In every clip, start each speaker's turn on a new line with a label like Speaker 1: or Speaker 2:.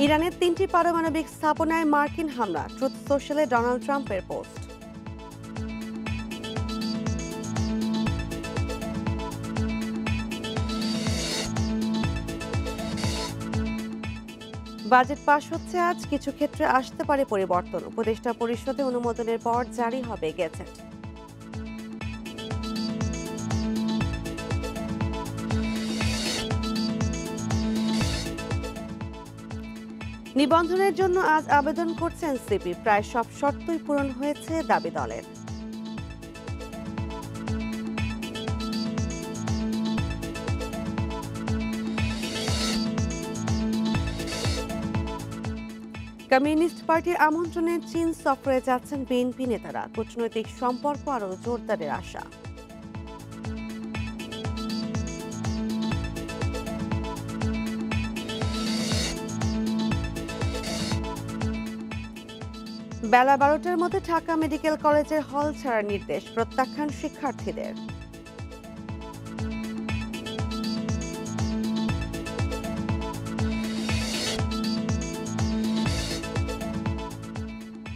Speaker 1: ইরানের ৩টি পারমাণবিক স্থাপনায় মার্কিন হামলা, ট্রুথ সোশ্যালে ডোনাল্ড ট্রাম্পের পোস্ট। বাজেট পাশ হচ্ছে আজ, কিছু ক্ষেত্রে আসতে পারে পরিবর্তন। উপদেষ্টা পরিষদে অনুমোদনের পর জারি হবে গেজেট। নিবন্ধনের জন্য আজ আবেদন করছে এনসিপি, প্রায় সব শর্তই পূরণ হয়েছে দাবি দলের। কমিউনিস্ট পার্টির আমন্ত্রণে চীন সফরে যাচ্ছেন বিএনপি নেতারা, কূটনৈতিক সম্পর্ক আরও জোরদারের আশা। বেলা 12টার মধ্যে ঢাকা মেডিকেল কলেজের হল ছাড়ার নির্দেশ, প্রত্যাখ্যান শিক্ষার্থীদের।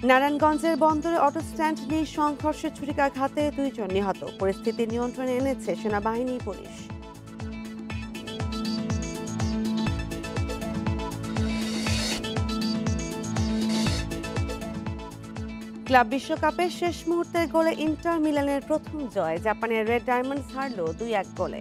Speaker 1: নারায়ণগঞ্জের বন্দরে অটো স্ট্যান্ড নিয়ে সংঘর্ষে ছুরিকাঘাতে 2 জন নিহত, পরিস্থিতি নিয়ন্ত্রণে এনেছে সেনাবাহিনী, পুলিশ। ক্লাব বিশ্বকাপের শেষ মুহূর্তের গোলে ইন্টার মিলানের প্রথম জয়, জাপানের রেড ডায়মন্ডস হারল 2-1 গোলে।